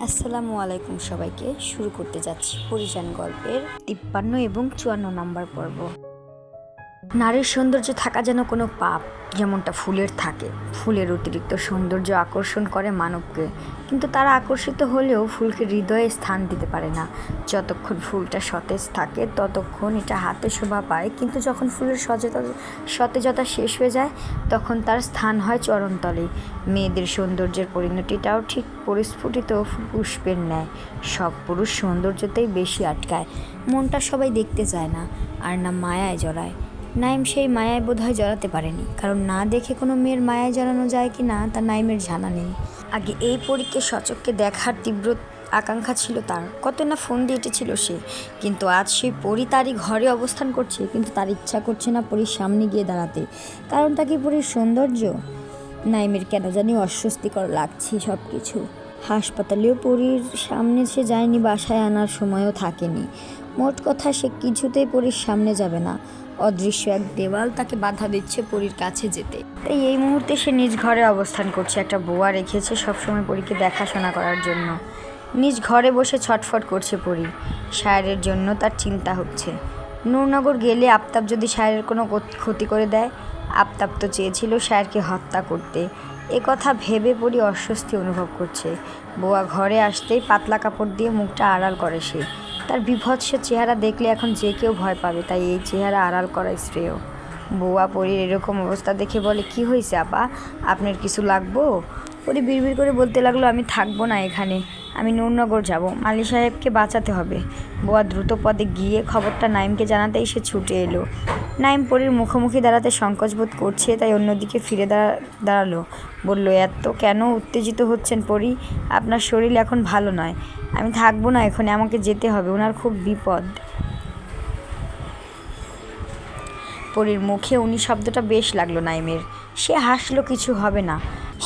আসসালামু আলাইকুম সবাইকে। শুরু করতে যাচ্ছি পরিজান গল্পের ৫৩ এবং ৫৪ নম্বর পর্ব। নারীর সৌন্দর্য থাকা যেন কোনো পাপ, যেমনটা ফুলের থাকে। ফুলের অতিরিক্ত সৌন্দর্য আকর্ষণ করে মানবকে, কিন্তু তারা আকর্ষিত হলেও ফুলকে হৃদয়ে স্থান দিতে পারে না। যতক্ষণ ফুলটা সতেজ থাকে ততক্ষণ এটা হাতে শোভা পায়, কিন্তু যখন ফুলের সতেজতা শেষ হয়ে যায় তখন তার স্থান হয় চরণতলে। মেয়েদের সৌন্দর্যের পরিণতিটাও ঠিক পরিস্ফুটিত পুষ্পের ন্যায়। সব পুরুষ সৌন্দর্যতেই বেশি আটকায়, মনটা সবাই দেখতে চায় না, আর না মায়ায় জড়ায়। নাইম সেই মায়ায় বোধহয় জড়াতে পারেনি, কারণ না দেখে কোনো মেয়ের মায়ায় জড়ানো যায় কি না তা নাইমের জানা নেই। আগে এই পরীকে সচক্ষে দেখার তীব্র আকাঙ্ক্ষা ছিল তার, কত না ফোন দিয়ে এঁটেছিল সে, কিন্তু আজ সেই পরী তারই ঘরে অবস্থান করছে, কিন্তু তার ইচ্ছা করছে না পরীর সামনে গিয়ে দাঁড়াতে। কারণটা কি পরীর সৌন্দর্য? নাইমের কেন জানি অস্বস্তিকর লাগছে সব কিছু। হাসপাতালেও পরীর সামনে সে যায়নি, বাসায় আনার সময়ও থাকেনি। মোট কথা সে কিছুতেই পরীর সামনে যাবে না। অদৃশ্য এক দেওয়াল তাকে বাধা দিচ্ছে পরীর কাছে যেতে। তাই এই মুহূর্তে সে নিজ ঘরে অবস্থান করছে। একটা বুয়া রেখেছে সবসময় পরীকে দেখাশোনা করার জন্য। নিজ ঘরে বসে ছটফট করছে পরী। শায়েরের জন্য তার চিন্তা হচ্ছে। নূরনগর গেলে আফতাব যদি শায়েরের কোনো ক্ষতি করে দেয়। আফতাব তো চেয়েছিল শায়েরকে হত্যা করতে। কথা ভেবে পরী অস্বস্তি অনুভব করছে। বুয়া ঘরে আসতেই পাতলা কাপড় দিয়ে মুখটা আড়াল করে সে। তার বীভৎস চেহারা দেখলে এখন যে কেউ ভয় পাবে, তাই এই চেহারা আড়াল করাই শ্রেয়। বুয়া পরীর এরকম অবস্থা দেখে বলে, কি হয়েছে আপা, আপনার কিছু লাগবো? পরী বিড়বিড় করে বলতে লাগলো, আমি থাকবো না এখানে, আমি নূরনগর যাব, মালি সাহেবকে বাঁচাতে হবে। বুয়া দ্রুত পদে গিয়ে খবরটা নাইমকে জানাতেই সে ছুটে এলো। নাইম পরীর মুখোমুখি দাঁড়াতে সংকোচ বোধ করছে, তাই অন্যদিকে ফিরে দাঁড়ালো। বলল, এত কেন উত্তেজিত হচ্ছেন পরী? আপনার শরীর এখন ভালো নয়। আমি থাকবো না এখানে, আমাকে যেতে হবে, ওনার খুব বিপদ। পরীর মুখে উনি শব্দটা বেশ লাগলো নাইমের। সে হাসলো, কিছু হবে না,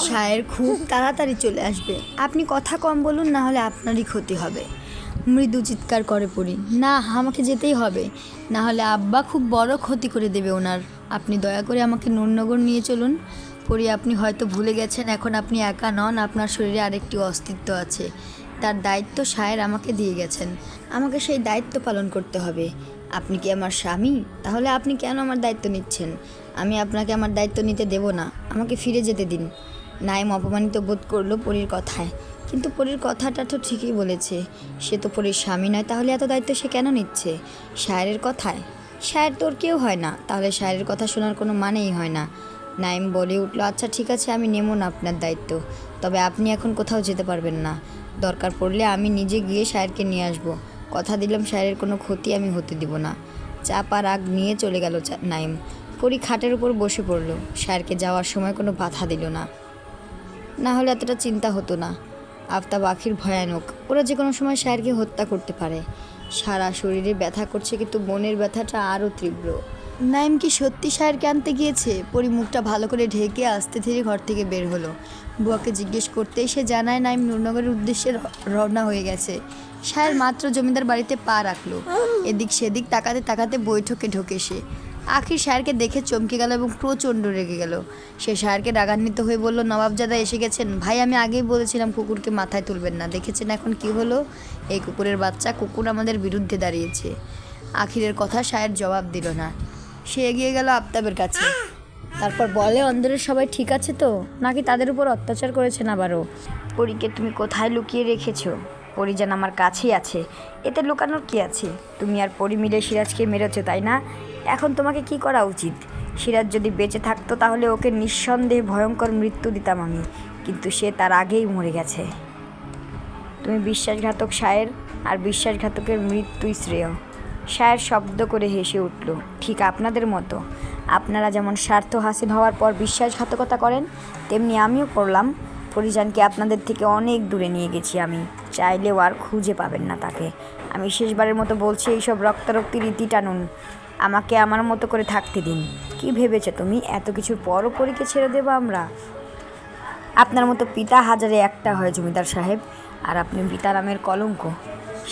শায়ের খুব তাড়াতাড়ি চলে আসবে, আপনি কথা কম বলুন, না হলে আপনারই ক্ষতি হবে। মৃদু চিৎকার করে পরী, না আমাকে যেতেই হবে, না হলে আব্বা খুব বড় ক্ষতি করে দেবে ওনার। আপনি দয়া করে আমাকে নূরনগর নিয়ে চলুন। পরী, আপনি হয়তো ভুলে গেছেন এখন আপনি একা নন, আপনার শরীরে আরেকটি অস্তিত্ব আছে। তার দায়িত্ব শায়ের আমাকে দিয়ে গেছেন, আমাকে সেই দায়িত্ব পালন করতে হবে। আপনি কি আমার স্বামী? তাহলে আপনি কেন আমার দায়িত্ব নিচ্ছেন? আমি আপনাকে আমার দায়িত্ব নিতে দেব না, আমাকে ফিরে যেতে দিন। নাইম অপমানিত বোধ করলো পরীর কথায়, কিন্তু পরীর কথাটা তো ঠিকই বলেছে, সে তো পরীর স্বামী নয়, তাহলে এত দায়িত্ব সে কেন নিচ্ছে? শায়েরের কথায়? শায়ের তোর কেউ হয় না, তাহলে শায়েরের কথা শোনার কোনো মানেই হয় না। নাইম বলে উঠল, আচ্ছা ঠিক আছে, আমি নেব না আপনার দায়িত্ব, তবে আপনি এখন কোথাও যেতে পারবেন না। দরকার পড়লে আমি নিজে গিয়ে শায়েরকে নিয়ে আসব, কথা দিলাম শায়েরের কোনো ক্ষতি আমি হতে দিব না। চাপা রাগ নিয়ে চলে গেল নাইম। পরী খাটের উপর বসে পড়ল। শায়েরকে যাওয়ার সময় কোনো বাধা দিল না, না হলে এতটা চিন্তা হতো না। আফতাব আখির ভয়ানক, ওরা যে কোনো সময় শায়েরকে হত্যা করতে পারে। সারা শরীরে ব্যথা করছে, কিন্তু মনের ব্যথাটা আরও তীব্র। নাইম কি সত্যি শায়েরকে আনতে গিয়েছে? পরী মুখটা ভালো করে ঢেকে আস্তে ধীরে ঘর থেকে বের হলো। বুয়াকে জিজ্ঞেস করতেই সে জানায় নাইম নূরনগরের উদ্দেশ্যে রওনা হয়ে গেছে। শায়ের মাত্র জমিদার বাড়িতে পা রাখলো, এদিক সেদিক তাকাতে তাকাতে বৈঠকে ঢোকে সে। আখির শায়েরকে দেখে চমকে গেল এবং প্রচণ্ড রেগে গেল। সে শায়েরকে রাগান্বিত হয়ে বলল, নবাবজাদা এসে গেছেন। ভাই, আমি আগেই বলেছিলাম কুকুরকে মাথায় তুলবেন না, দেখেছেন এখন কি হলো? এই কুকুরের বাচ্চা কুকুর আমাদের বিরুদ্ধে দাঁড়িয়েছে। আখিরের কথা শায়ের জবাব দিল না। সে এগিয়ে গেল আফতাবের কাছে। তারপর বলে, অন্দরের সবাই ঠিক আছে তো, নাকি তাদের উপর অত্যাচার করেছেন আবারও? পরীকে তুমি কোথায় লুকিয়ে রেখেছো? পরীজান আমার কাছেই আছে, এতে লুকানোর কি আছে? তুমি আর পরী মিলে সিরাজকে মেরেছো, তাই না? এখন তোমাকে কি করা উচিত? সিরাজ যদি বেঁচে থাকতো তাহলে ওকে নিঃসন্দেহে ভয়ঙ্কর মৃত্যু দিতাম আমি, কিন্তু সে তার আগেই মরে গেছে। তুমি বিশ্বাসঘাতক শায়ের, আর বিশ্বাসঘাতকের মৃত্যুই শ্রেয়। শায়ের শব্দ করে হেসে উঠল, ঠিক আপনাদের মতো। আপনারা যেমন স্বার্থ হাসিল হওয়ার পর বিশ্বাসঘাতকতা করেন, তেমনি আমিও করলাম। পরিজানকে আপনাদের থেকে অনেক দূরে নিয়ে গেছি আমি, চাইলেও আর খুঁজে পাবেন না তাকে। আমি শেষবারের মতো বলছি, এইসব রক্তারক্তির রীতি টানুন, আমাকে আমার মতো করে থাকতে দিন। কি ভেবেছো তুমি, এত কিছুর পরও পরীকে ছেড়ে দেবো আমরা? আপনার মতো পিতা হাজারে একটা হয় জমিদার সাহেব, আর আপনি পিতা নামের কলঙ্ক।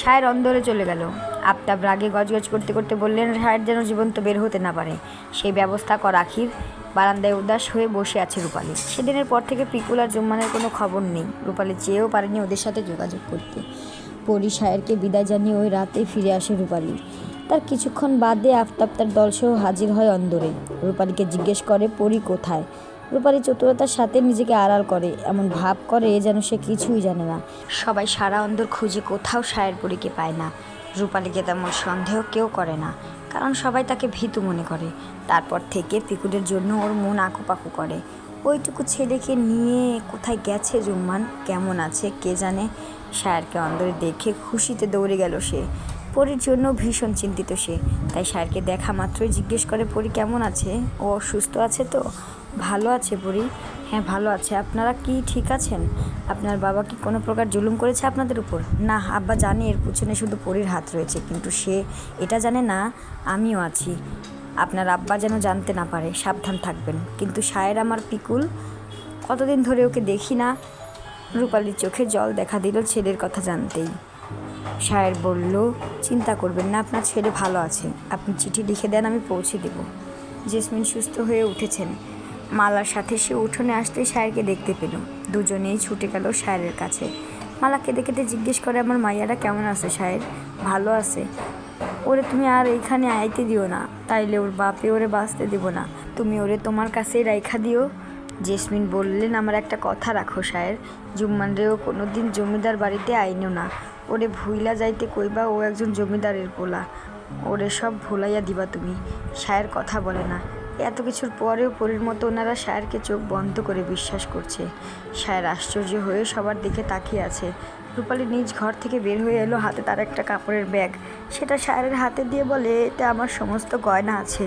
শায়ের অন্দরে চলে গেল। আফতাব রাগে গজগজ করতে করতে বললেন, শায়ের যেন জীবন্ত বের হতে না পারে সেই ব্যবস্থা কর আখির। বারান্দায় উদাস হয়ে বসে আছে রূপালী। সেদিনের পর থেকে পিকুল আর জুম্মানের কোনো খবর নেই। রূপালী চেয়েও পারেনি ওদের সাথে যোগাযোগ করতে। পরি সায়েরকে বিদায় জানিয়ে ওই রাতেই ফিরে আসে রূপালী। তার কিছুক্ষণ বাদে আফতাব তার দলসহ হাজির হয় অন্দরে। রূপালীকে জিজ্ঞেস করে পরি কোথায়। রূপালী চতুরতার সাথে নিজেকে আড়াল করে, এমন ভাব করে যেন সে কিছুই জানে না। সবাই সারা অন্দর খুঁজে কোথাও সায়ের পরীকে পায় না। রূপালীকে তেমন সন্দেহ কেউ করে না, কারণ সবাই তাকে ভীতু মনে করে। তারপর থেকে পিকুলের জন্য ওর মন আঁকুপাকু করে। ওইটুকু ছেলেকে নিয়ে কোথায় গেছে জুম্মান, কেমন আছে কে জানে। সায়েরকে অন্দরে দেখে খুশিতে দৌড়ে গেল সে। পরীর জন্য ভীষণ চিন্তিত সে, তাই সায়েরকে দেখা মাত্রই জিজ্ঞেস করে পরি কেমন আছে, ও সুস্থ আছে তো? ভালো আছে পরি। হ্যাঁ ভালো আছে। আপনারা কি ঠিক আছেন? আপনার বাবা কি কোনো প্রকার জুলুম করেছে আপনাদের উপর? না, আব্বা জানে এর পিছনে শুধু পরির হাত রয়েছে, কিন্তু সে এটা জানে না আমিও আছি। আপনার আব্বা যেন জানতে না পারে, সাবধান থাকবেন। কিন্তু সায়ের আমার পিকুল, কতদিন ধরে ওকে দেখি না। রূপালীর চোখে জল দেখা দিল ছেলের কথা জানতেই। সায়ের বলল, চিন্তা করবেন না, আপনার ছেলে ভালো আছে। আপনি চিঠি লিখে দেন, আমি পৌঁছে দেব। জেসমিন সুস্থ হয়ে উঠেছেন। মালার সাথে সে উঠোনে আসতেই সায়েরকে দেখতে পেল। দুজনেই ছুটে গেল সায়েরের কাছে। মালা কেঁদে কেঁদে জিজ্ঞেস করে, আমার মাইয়ারা কেমন আছে সায়ের? ভালো আছে। ওরে তুমি আর এইখানে আইতে দিও না, তাইলে ওর বাপে ওরে বাঁচতে দিব না। তুমি ওরে তোমার কাছেই রাইখা দিও। জেসমিন বললেন, আমার একটা কথা রাখো সায়ের, জুম্মান রেও কোনো দিন জমিদার বাড়িতে আইনো না। ওরে ভুইলা যাইতে কইবা ও একজন জমিদারের পোলা। ওরে সব ভুলাইয়া দিবা তুমি। সায়ের কথা বলে না। এত কিছুর পরেও পরীর মতো ওনারা সায়েরকে চোখ বন্ধ করে বিশ্বাস করছে। সায়ের আশ্চর্য হয়ে সবার দিকে তাকিয়ে আছে। রূপালী নিজ ঘর থেকে বের হয়ে এলো, হাতে তার একটা কাপড়ের ব্যাগ। সেটা সায়েরের হাতে দিয়ে বলে, এতে আমার সমস্ত গয়না আছে,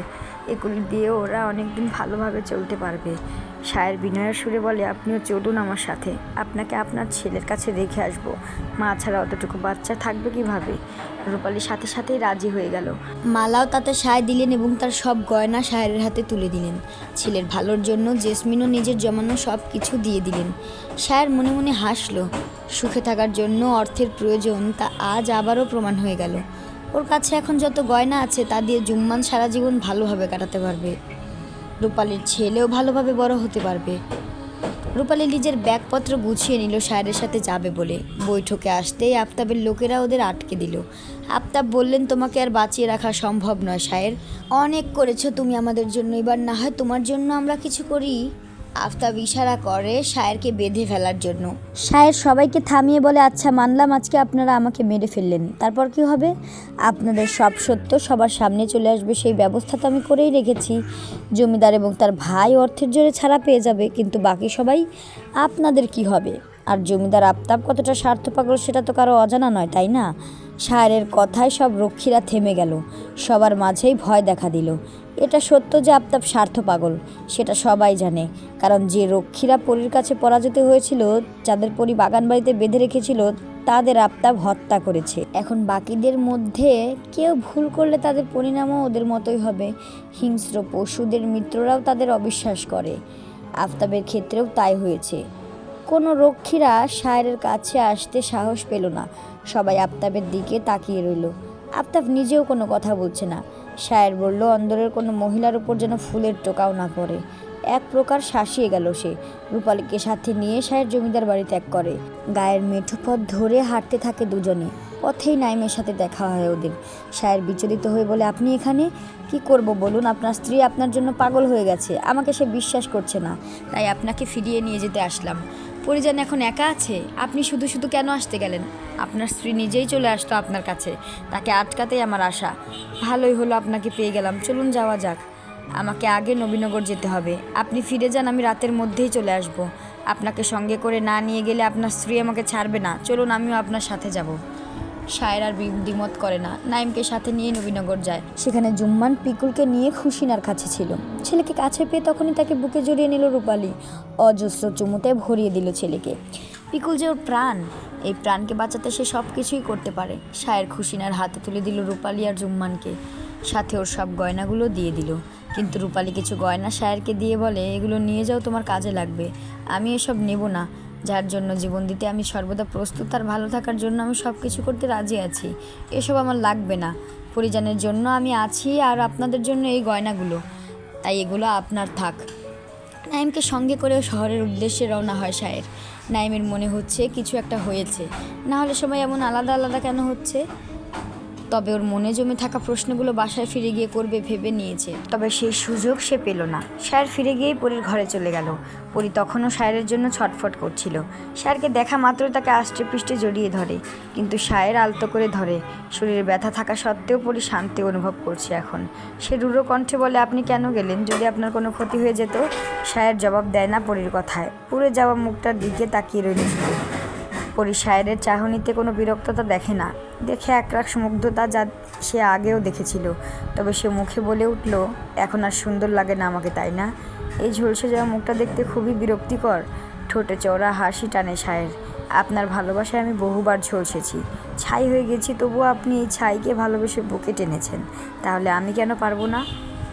এগুলি দিয়ে ওরা অনেকদিন ভালোভাবে চলতে পারবে। সায়ের বিনয়ের সুরে বলে, আপনিও চলুন আমার সাথে, আপনাকে আপনার ছেলের কাছে রেখে আসবো। মা ছাড়া অতটুকু বাচ্চা থাকবে কিভাবে? রূপালীর সাথে সাথেই রাজি হয়ে গেল। মালাও তাতে সায় দিলেন এবং তার সব গয়না সায়েরের হাতে তুলে দিলেন। ছেলের ভালোর জন্য জেসমিনও নিজের জমানো সব কিছু দিয়ে দিলেন। সায়ের মনে মনে হাসলো। সুখে থাকার জন্য অর্থের প্রয়োজন তা আজ আবারও প্রমাণ হয়ে গেল। ওর কাছে এখন যত গয়না আছে তা দিয়ে জুম্মান সারা জীবন ভালোভাবে কাটাতে পারবে। রূপালীর ছেলেও ভালোভাবে বড় হতে পারবে। রূপালী নিজের ব্যাগপত্র গুছিয়ে নিল সায়েরের সাথে যাবে বলে। বৈঠকে আসতেই আফতাবের লোকেরা ওদের আটকে দিল। আফতাব বললেন, তোমাকে আর বাঁচিয়ে রাখা সম্ভব নয় সায়ের, অনেক করেছো তুমি আমাদের জন্য, এবার না হয় তোমার জন্য আমরা কিছু করি। আফতাব ইশারা করে সায়েরকে বেঁধে ফেলার জন্য। সায়ের সবাইকে থামিয়ে বলে, আচ্ছা মানলাম আজকে আপনারা আমাকে মেরে ফেললেন, তারপর কি হবে? আপনাদের সব সত্য সবার সামনে চলে আসবে, সেই ব্যবস্থা তো আমি করেই রেখেছি। জমিদার এবং তার ভাই অর্থের জোরে ছাড়া পেয়ে যাবে, কিন্তু বাকি সবাই আপনাদের কি হবে? আর জমিদার আফতাব কতটা স্বার্থপাগল সেটা তো কারো অজানা নয়, তাই না? সায়েরের কথায় সব রক্ষীরা থেমে গেল। সবার মাঝেই ভয় দেখা দিল। এটা সত্য যে আফতাব স্বার্থ পাগল, সেটা সবাই জানে, কারণ যে রক্ষীরা পরীর কাছে পরাজিত হয়েছিল, যাদের পরী বাগান বাড়িতে বেঁধে রেখেছিল, তাদের আফতাব হত্যা করেছে। এখন বাকিদের মধ্যে কেউ ভুল করলে তাদের পরিণামও ওদের মতোই হবে। হিংস্র পশুদের মিত্ররাও তাদের অবিশ্বাস করে। আফতাবের ক্ষেত্রেও তাই হয়েছে। কোনো রক্ষীরা সায়েরের কাছে আসতে সাহস পেল না। সবাই আফতাবের দিকে তাকিয়ে রইল। আফতাব নিজেও কোনো কথা বলছে না। সায়ের বলল, অন্দরের কোনো মহিলার উপর যেন ফুলের টোকাও না পড়ে। এক প্রকার শাসিয়ে গেল সে। রূপালীকে সাথে নিয়ে সায়ের জমিদার বাড়ি ত্যাগ করে। গায়ের মেঠো পথ ধরে হাঁটতে থাকে দুজনে। পথেই নাইমের সাথে দেখা হয় ওদের। সায়ের বিচলিত হয়ে বলে, আপনি এখানে কি করব বলুন? আপনার স্ত্রী আপনার জন্য পাগল হয়ে গেছে, আমাকে সে বিশ্বাস করছে না, তাই আপনাকে ফিরিয়ে নিয়ে যেতে আসলাম। পরিজন এখন একা আছে, আপনি শুধু শুধু কেন আসতে গেলেন? আপনার স্ত্রী নিজেই চলে আসতো আপনার কাছে, তাকে আটকাতেই আমার আশা। ভালোই হলো আপনাকে পেয়ে গেলাম, চলুন যাওয়া যাক। আমাকে আগে নবীনগর যেতে হবে, আপনি ফিরে যান, আমি রাতের মধ্যেই চলে আসব। আপনাকে সঙ্গে করে না নিয়ে গেলে আপনার স্ত্রী আমাকে ছাড়বে না, চলুন আমিও আপনার সাথে যাব। সায়ের আর দ্বিমত করে না, নাইমকে সাথে নিয়ে নবীনগর যায়। সেখানে জুম্মান পিকুলকে নিয়ে খুশিনার কাছে ছিল। ছেলেকে কাছে পেয়ে তখনই তাকে বুকে জড়িয়ে নিল রূপালী। অজস্র চুমুতে ভরিয়ে দিল ছেলেকে। পিকুল যে ওর প্রাণ, এই প্রাণকে বাঁচাতে সে সব কিছুই করতে পারে। সায়ের খুশিনার হাতে তুলে দিল রূপালী আর জুম্মানকে, সাথে ওর সব গয়নাগুলো দিয়ে দিল। কিন্তু রূপালী কিছু গয়না সায়েরকে দিয়ে বলে, এগুলো নিয়ে যাও, তোমার কাজে লাগবে। আমি এসব নেব না। যার জন্য জীবন দিতে আমি সর্বদা প্রস্তুত, তার ভালো থাকার জন্য আমি সব কিছু করতে রাজি আছি। এসব আমার লাগবে না। পরিজনের জন্য আমি আছি, আর আপনাদের জন্য এই গয়নাগুলো। তাই এগুলো আপনার থাক। নাইমকে সঙ্গে করে শহরের উদ্দেশ্যে রওনা হয় শায়ের। নাইমের মনে হচ্ছে কিছু একটা হয়েছে, না হলে সবাই এমন আলাদা আলাদা কেন হচ্ছে। তবে ওর মনে জমে থাকা প্রশ্নগুলো বাসায় ফিরে গিয়ে করবে ভেবে নিয়েছে, তবে সেই সুযোগ সে পেল না। শায়ের ফিরে গিয়েই পরীর ঘরে চলে গেল। পরী তখনও শায়েরের জন্য ছটফট করছিল। শায়েরকে দেখা মাত্র তাকে আষ্টে পৃষ্ঠে জড়িয়ে ধরে, কিন্তু শায়ের আলতো করে ধরে। শরীরে ব্যথা থাকা সত্ত্বেও পরী শান্তি অনুভব করছে এখন। সে রুড়ো কণ্ঠে বলে, আপনি কেন গেলেন? যদি আপনার কোনো ক্ষতি হয়ে যেত? শায়ের জবাব দেয় না পরীর কথায়, পুড়ে যাওয়া মুখটার দিকে তাকিয়ে রইল শুধু। পরী শায়েরের চাহনিতে কোনো বিরক্ততা দেখে না, দেখে একরাশ মুগ্ধতা, যা সে আগেও দেখেছিল। তবে সে মুখে বলে উঠল, এখন আর সুন্দর লাগে না আমাকে, তাই না? এই ঝলসে যাওয়া মুখটা দেখতে খুবই বিরক্তিকর। ঠোঁটে চওড়া হাসি টানে শায়ের। আপনার ভালোবাসায় আমি বহুবার ঝলসেছি, ছাই হয়ে গেছি, তবুও আপনি এই ছাইকে ভালোবেসে বুকে টেনেছেন। তাহলে আমি কেন পারবো না?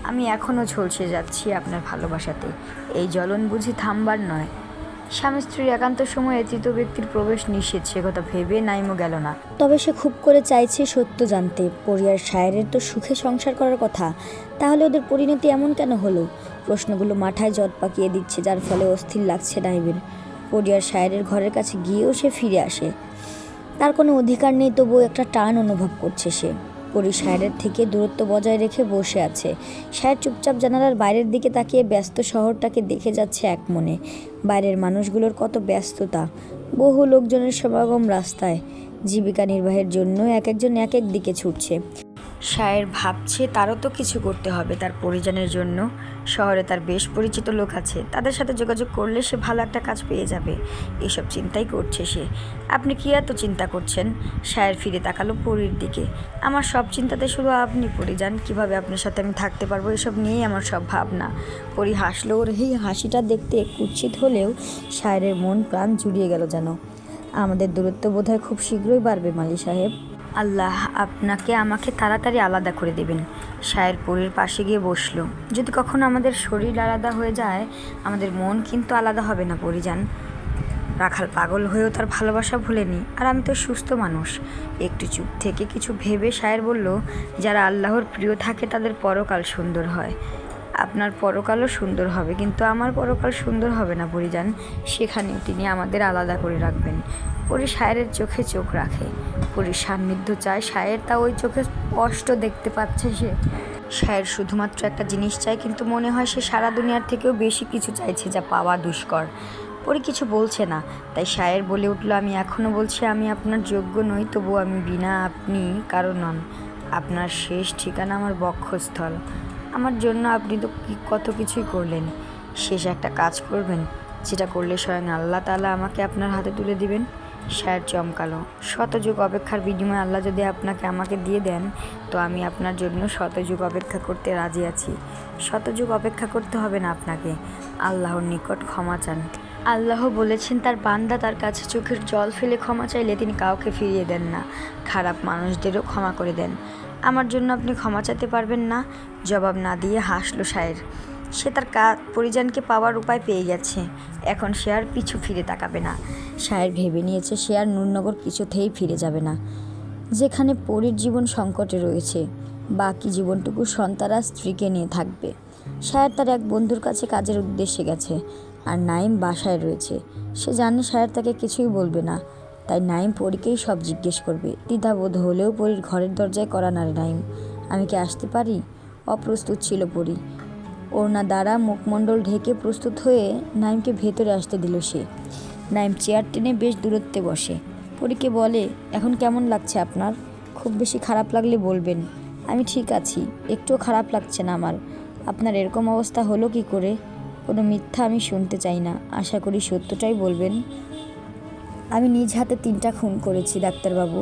আমি এখনও ঝলসে যাচ্ছি আপনার ভালোবাসাতে। এই জ্বলন বুঝি থামবার নয়। স্বামী স্ত্রীর একান্ত সময়ে তৃতীয় ব্যক্তির প্রবেশ নিষেধ, সে কথা ভেবে নাইমও গেল না। তবে সে খুব করে চাইছে সত্য জানতে। পরী আর শায়েরের তো সুখে সংসার করার কথা, তাহলে ওদের পরিণতি এমন কেন হলো? প্রশ্নগুলো মাথায় জট পাকিয়ে দিচ্ছে, যার ফলে অস্থির লাগছে নাইমের। পরী আর শায়েরের ঘরের কাছে গিয়েও সে ফিরে আসে। তার কোনো অধিকার নেই, তবুও একটা টান অনুভব করছে সে। পরী শায়েরের থেকে দূরত্ব বজায় রেখে বসে আছে। শায়ের চুপচাপ জানালার বাইরের দিকে তাকিয়ে ব্যস্ত শহরটাকে দেখে যাচ্ছে এক মনে। বাইরের মানুষগুলোর কত ব্যস্ততা, বহু লোকজনের সমাগম রাস্তায়। জীবিকা নির্বাহের জন্য এক একজন এক এক দিকে ছুটছে। শায়ের ভাবছে তারও তো কিছু করতে হবে তার পরিজনের জন্য। শহরে তার বেশ পরিচিত লোক আছে, তাদের সাথে যোগাযোগ করলে সে ভালো একটা কাজ পেয়ে যাবে। এসব চিন্তাই করছে সে। আপনি কি এত চিন্তা করছেন? শায়ের ফিরে তাকালো পরীর দিকে। আমার সব চিন্তাতে শুধু আপনি পড়ে যান, কীভাবে আপনার সাথে আমি থাকতে পারবো, এসব নিয়েই আমার সব ভাবনা। পরী হাসলো। ওর এই হাসিটা দেখতে কুৎসিত হলেও শায়েরের মন প্রাণ জুড়িয়ে গেল যেন। আমাদের দূরত্ব বোধহয় খুব শীঘ্রই বাড়বে মালি সাহেব। আল্লাহ আপনাকে আমাকে তাড়াতাড়ি আলাদা করে দেবেন। শায়ের পরীর পাশে গিয়ে বসলো। যদি কখনো আমাদের শরীর আলাদা হয়ে যায়, আমাদের মন কিন্তু আলাদা হবে না পরিজান। রাখাল পাগল হয়েও তার ভালোবাসা ভুলেনি, আর আমি তো সুস্থ মানুষ। একটু চুপ থেকে কিছু ভেবে শায়ের বলল, যারা আল্লাহর প্রিয় থাকে তাদের পরকাল সুন্দর হয়। আপনার পরকালও সুন্দর হবে, কিন্তু আমার পরকাল সুন্দর হবে না পরিজান। সেখানেও তিনি আমাদের আলাদা করে রাখবেন। পরী শায়েরের চোখে চোখ রাখে। পরীর সান্নিধ্য চায় শায়ের, তা ওই চোখে স্পষ্ট দেখতে পাচ্ছে সে। শায়ের শুধুমাত্র একটা জিনিস চায়, কিন্তু মনে হয় সে সারা দুনিয়ার থেকেও বেশি কিছু চাইছে, যা পাওয়া দুষ্কর। পরী কিছু বলছে না, তাই শায়ের বলে উঠল, আমি এখনও বলছি আমি আপনার যোগ্য নই, তবু আমি বিনা আপনি কারো নন। আপনার শেষ ঠিকানা আমার বক্ষস্থল। আমার জন্য আপনি তো কত কিছুই করলেন। শেষ একটা কাজ করবেন, যেটা করলে স্বয়ং আল্লাহ তাআলা আমাকে আপনার হাতে তুলে দিবেন। শায়ের চমকালো। শতযুগ অপেক্ষার বিনিময়ে আল্লাহ যদি আপনাকে আমাকে দিয়ে দেন, তো আমি আপনার জন্য শতযুগ অপেক্ষা করতে রাজি আছি। শতযুগ অপেক্ষা করতে হবে না আপনাকে, আল্লাহর নিকট ক্ষমা চান। আল্লাহ বলেছেন, তার বান্দা তার কাছে চোখের জল ফেলে ক্ষমা চাইলে তিনি কাউকে ফিরিয়ে দেন না, খারাপ মানুষদেরও ক্ষমা করে দেন। আমার জন্য আপনি ক্ষমা চাইতে পারবেন না? জবাব না দিয়ে হাসলো শায়ের। সে তার পরিজনকে পাওয়ার উপায় পেয়ে গেছে, এখন সে আর পিছু ফিরে তাকাবে না। শায়ের ভেবে নিয়েছে সে আর নূরনগর কিছুতেই ফিরে যাবে না, যেখানে পরীর জীবন সংকটে রয়েছে। বাকি জীবনটুকু সন্তান আর স্ত্রীকে নিয়ে থাকবে। শায়ের তার এক বন্ধুর কাছে কাজের উদ্দেশ্যে গেছে, আর নাইম বাসায় রয়েছে। সে জানে শায়ের তাকে কিছুই বলবে না, তাই নাইম পরীকেই সব জিজ্ঞেস করবে। দ্বিধাবোধ হলেও পরীর ঘরের দরজায় কড়া নাড়ে নাইম। আমি কি আসতে পারি? অপ্রস্তুত ছিল পরী। ওড়না দ্বারা মুখমণ্ডল ঢেকে প্রস্তুত হয়ে নাইমকে ভেতরে আসতে দিল সে। নাইম চেয়ার টেনে বেশ দূরত্বে বসে। পরীকে বলে, এখন কেমন লাগছে আপনার? খুব বেশি খারাপ লাগলে বলবেন। আমি ঠিক আছি, একটুও খারাপ লাগছে না আমার। আপনার এরকম অবস্থা হলো কি করে? কোনো মিথ্যা আমি শুনতে চাই না, আশা করি সত্যটাই বলবেন। আমি নিজ হাতে 3টা খুন করেছি ডাক্তারবাবু,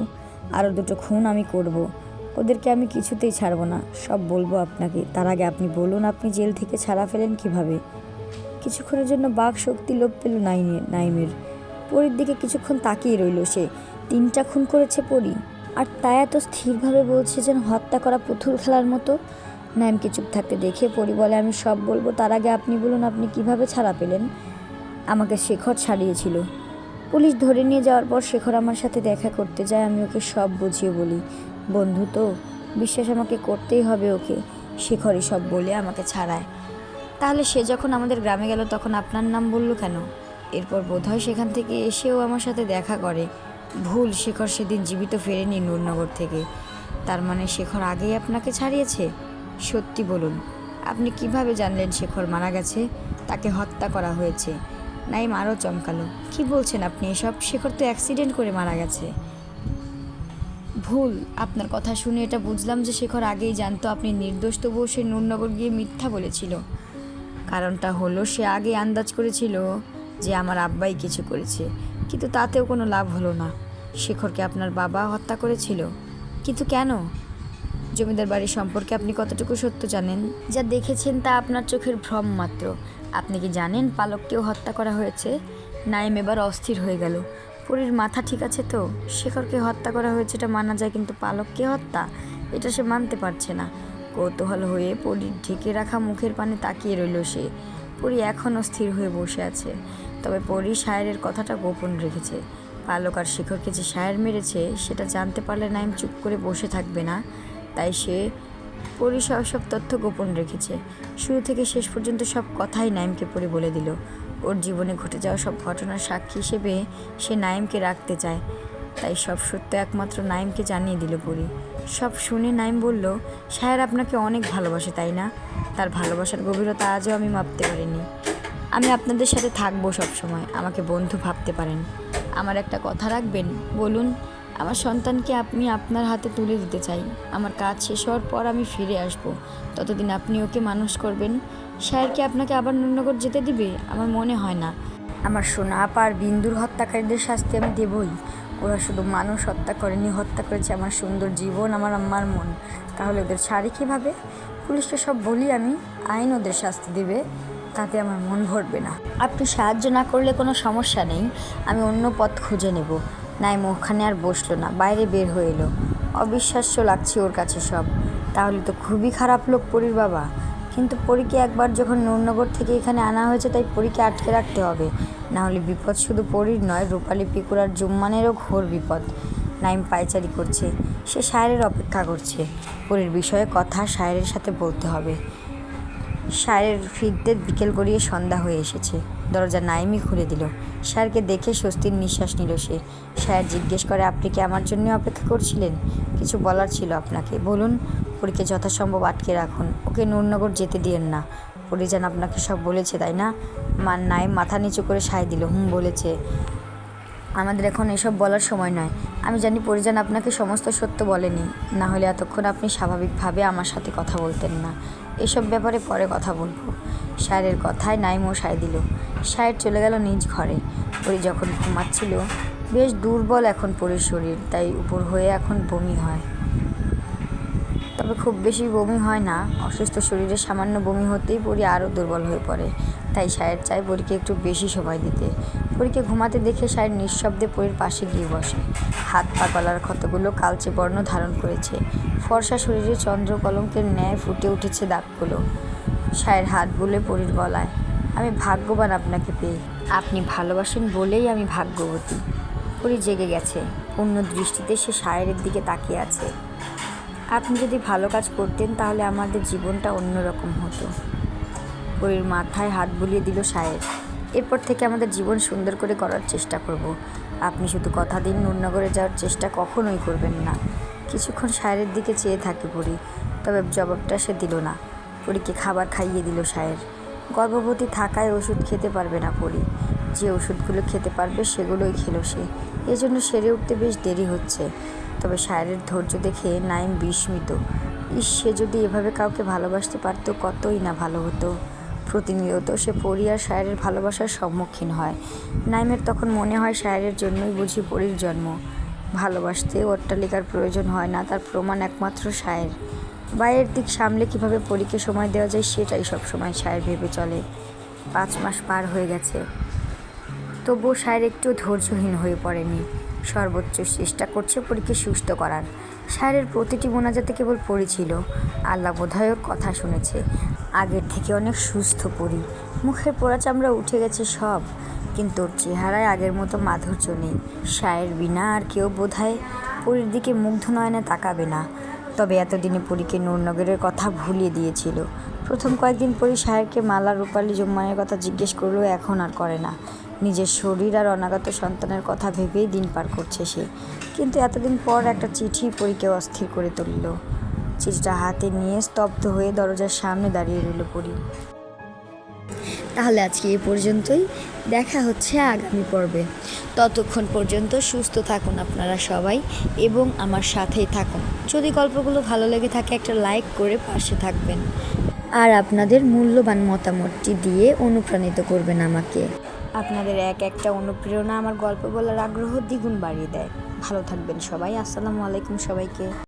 আরও 2টো খুন আমি করব। ওদেরকে আমি কিছুতেই ছাড়ব না, সব বলবো আপনাকে। তার আগে আপনি বলুন, আপনি জেল থেকে ছাড়া ফেলেন কিভাবে? কিছুক্ষণের জন্য বাক শক্তি লোপ পেল নাইমের। পরীর দিকে কিছুক্ষণ তাকিয়ে রইল সে। 3টা খুন করেছে পরী, আর তা এত স্থিরভাবে বলছে যেন হত্যা করা পুতুল খেলার মতো। নাইমকে চুপ থাকতে দেখে পরী বলে, আমি সব বলবো, তার আগে আপনি বলুন আপনি কিভাবে ছাড়া পেলেন? আমাকে শেখর ছাড়িয়েছিল। পুলিশ ধরে নিয়ে যাওয়ার পর শেখর আমার সাথে দেখা করতে যায়, আমি ওকে সব বুঝিয়ে বলি। বন্ধু তো, বিশ্বাস আমাকে করতেই হবে ওকে। শেখরই সব বলে আমাকে ছাড়ায়। তাহলে সে যখন আমাদের গ্রামে গেল তখন আপনার নাম বলল কেন? এরপর বোধহয় সেখান থেকে এসেও আমার সাথে দেখা করে। ভুল, শেখর সেদিন জীবিত ফেরেনি নূরনগর থেকে। তার মানে শেখর আগেই আপনাকে ছাড়িয়েছে? সত্যি বলুন, আপনি কিভাবে জানলেন শেখর মারা গেছে, তাকে হত্যা করা হয়েছে? নাইম আরও চমকালো। কি বলছেন আপনি এসব? শেখর তো অ্যাক্সিডেন্ট করে মারা গেছে। ভুল, আপনার কথা শুনে এটা বুঝলাম যে শেখর আগেই জানতো আপনি নির্দোষ, তবুও সে নূরনগর গিয়ে মিথ্যা বলেছিল। কারণটা হলো সে আগে আন্দাজ করেছিল যে আমার আব্বাই কিছু করেছে, কিন্তু তাতেও কোনো লাভ হলো না। শেখরকে আপনার বাবা হত্যা করেছিল, কিন্তু কেন? জমিদার বাড়ি সম্পর্কে আপনি কতটুকু সত্য জানেন? যা দেখেছেন তা আপনার চোখের ভ্রম মাত্র। আপনি কি জানেন পালককেও হত্যা করা হয়েছে? নাইম এবার অস্থির হয়ে গেল। পরীর মাথা ঠিক আছে তো? শেখরকে হত্যা করা হয়েছে এটা মানা যায়, কিন্তু পালককে হত্যা, এটা সে মানতে পারছে না। কৌতূহল হয়ে পরীর ঢেকে রাখা মুখের পানে তাকিয়ে রইল সে। পরী এখনও স্থির হয়ে বসে আছে। তবে পরী শায়েরের কথাটা গোপন রেখেছে। পালক আর শেখরকে যে শায়ের মেরেছে সেটা জানতে পারলে নাইম চুপ করে বসে থাকবে না। তাই সে পরী সব তথ্য গোপন রেখেছে। শুরু থেকে শেষ পর্যন্ত সব কথাই নাইমকে পরী বলে দিল। ওর জীবনে ঘটে যাওয়া সব ঘটনার সাক্ষী হিসেবে সে নাইমকে রাখতে চায়, তাই সব সত্য একমাত্র নাইমকে জানিয়ে দিল পরী। সব শুনে নাইম বলল, শায়ের আপনাকে অনেক ভালোবাসে, তাই না? তার ভালোবাসার গভীরতা আজও আমি মাপতে পারিনি। আমি আপনাদের সাথে থাকবো সব সময়, আমাকে বন্ধু ভাবতে পারেন। আমার একটা কথা রাখবেন? বলুন। আমার সন্তানকে আপনি আপনার হাতে তুলে দিতে চাই। আমার কাজ শেষ হওয়ার পর আমি ফিরে আসব, ততদিন আপনি ওকে মানুষ করবেন। শায়েরকে আপনাকে আবার নূরনগর যেতে দিবে? আমার মনে হয় না। আমার সোনা আপা আর বিন্দুর হত্যাকারীদের শাস্তি আমি দেবই। ওরা শুধু মানুষ হত্যা করেনি, হত্যা করেছে আমার সুন্দর জীবন, আমার আম্মার মন। তাহলে ওদের ছাড়ি কীভাবে? পুলিশকে সব বলি আমি, আইন ওদের শাস্তি দেবে, তাতে আমার মন ভরবে না। আপনি সাহায্য না করলে কোনো সমস্যা নেই, আমি অন্য পথ খুঁজে নেব। নাইম ওখানে আর বসলো না, বাইরে বের হয়ে এলো। অবিশ্বাস্য লাগছে ওর কাছে সব। তাহলে তো খুবই খারাপ লোক পরীর বাবা। কিন্তু পরীকে একবার যখন নূরনগর থেকে এখানে আনা হয়েছে, তাই পরীকে আটকে রাখতে হবে। না হলে বিপদ শুধু পরীর নয়, রূপালী পিকুর আর জুম্মানেরও ঘোর বিপদ। নাইম পায়চারি করছে, সে শায়েরের অপেক্ষা করছে। পরীর বিষয়ে কথা শায়েরের সাথে বলতে হবে। শায়ের ফিরতে বিকেল গড়িয়ে সন্ধ্যা হয়ে এসেছে। দরজা নাইমই খুলে দিল। শায়েরকে দেখে স্বস্তির নিঃশ্বাস নিল সে। শায়ের জিজ্ঞেস করে, আপনি কি আমার জন্য অপেক্ষা করছিলেন? কিছু বলার ছিল আপনাকে, বলুন। পরীকে যথাসম্ভব আটকে রাখুন, ওকে নূরনগর যেতে দিয়েন না। পরীজান আপনাকে সব বলেছে, তাই না? নাইম মাথা নিচু করে সায় দিল, বলেছে। আমাদের এখন এসব বলার সময় নয়। আমি জানি পরিজান আপনাকে সমস্ত সত্য বলেনি, না হলে এতক্ষণ আপনি স্বাভাবিকভাবে আমার সাথে কথা বলতেন না। এসব ব্যাপারে পরে কথা বলবো। শায়েরের কথায় নাইমও সায় দিল। শায়ের চলে গেল নিজ ঘরে। পরি যখন ঘুমাচ্ছিল, বেশ দুর্বল এখন পরির শরীর, তাই উপর হয়ে এখন বমি হয়। তবে খুব বেশি বমি হয় না। অসুস্থ শরীরে সামান্য বমি হতেই পরি আরও দুর্বল হয়ে পড়ে। তাই শায়ের চায় পরীকে একটু বেশি সময় দিতে। পরীকে ঘুমাতে দেখে শায়ের নিঃশব্দে পরীর পাশে গিয়ে বসে। হাত পা গলার ক্ষতগুলো কালচে বর্ণ ধারণ করেছে। ফর্সা শরীরে চন্দ্রকলঙ্কের ন্যায় ফুটে উঠেছে দাগগুলো। শায়ের হাত বুলে পরীর গলায়, আমি ভাগ্যবান আপনাকে পেয়ে। আপনি ভালোবাসেন বলেই আমি ভাগ্যবতী। পরী জেগে গেছে। পূর্ণ দৃষ্টিতে সে শায়েরের দিকে তাকিয়ে আছে। আপনি যদি ভালো কাজ করতেন তাহলে আমাদের জীবনটা অন্যরকম হতো। পরীর মাথায় হাত বুলিয়ে দিল শায়ের। এরপর থেকে আমাদের জীবন সুন্দর করে করার চেষ্টা করব। আপনি শুধু কথা দিন, নূরনগরে যাওয়ার চেষ্টা কখনোই করবেন না। কিছুক্ষণ শায়েরের দিকে চেয়ে থাকে পরী, তবে জবাবটা সে দিল না। পরীকে খাবার খাইয়ে দিল শায়ের। গর্ভবতী থাকায় ওষুধ খেতে পারবে না পরী। যে ওষুধগুলো খেতে পারবে সেগুলোই খেলো সে। এজন্য সেরে উঠতে বেশ দেরি হচ্ছে। তবে শায়েরের ধৈর্য দেখে নাইম বিস্মিত। সে যদি এভাবে কাউকে ভালোবাসতে পারত, কতই না ভালো হতো। প্রতিনিয়ত সে পরী আর শায়েরের ভালোবাসার সম্মুখীন হয়। নাইমের তখন মনে হয় শায়েরের জন্যই বুঝি পরীর জন্ম। ভালোবাসতে অট্টালিকার প্রয়োজন হয় না, তার প্রমাণ একমাত্র শায়ের। বাইরের দিক সামলে কিভাবে পরীকে সময় দেওয়া যায় সেটাই সবসময় শায়ের ভেবে চলে। 5 মাস পার হয়ে গেছে, তবুও শায়ের একটু ধৈর্যহীন হয়ে পড়েনি। সর্বোচ্চ চেষ্টা করছে পরীকে সুস্থ করার। শায়েরের প্রতিটি মোনাজাতে কেবল পরী ছিল। আল্লাহ বোধহয় ওর কথা শুনেছে। আগের থেকে অনেক সুস্থ পরী। মুখের পোড়া চামড়া উঠে গেছে সব, কিন্তু ওর চেহারায় আগের মতো মাধুর্য নেই। শায়ের বিনা আর কেউ বোধহয় পরীর দিকে মুগ্ধ নয়নে তাকাবে না। তবে এতদিনে পরীকে নূরনগরের কথা ভুলিয়ে দিয়েছিল। প্রথম কয়েকদিন পরই সাহেরকে মালা রূপালী জুম্মানের কথা জিজ্ঞেস করলেও এখন আর করে না। নিজের শরীর আর অনাগত সন্তানের কথা ভেবেই দিন পার করছে সে। কিন্তু এতদিন পর একটা চিঠি পরীকে অস্থির করে তুলল। চিঠিটা হাতে নিয়ে স্তব্ধ হয়ে দরজার সামনে দাঁড়িয়ে রইল পরী। তাহলে আজকে এই পর্যন্তই, দেখা হচ্ছে আগামী পর্বে। ততক্ষণ পর্যন্ত সুস্থ থাকুন আপনারা সবাই এবং আমার সাথেই থাকুন। যদি গল্পগুলো ভালো লেগে থাকে একটা লাইক করে পাশে থাকবেন আর আপনাদের মূল্যবান মতামতটি দিয়ে অনুপ্রাণিত করবেন আমাকে। আপনাদের এক একটা অনুপ্রেরণা আমার গল্প বলার আগ্রহ দ্বিগুণ বাড়িয়ে দেয়। ভালো থাকবেন সবাই। আসসালামু আলাইকুম সবাইকে।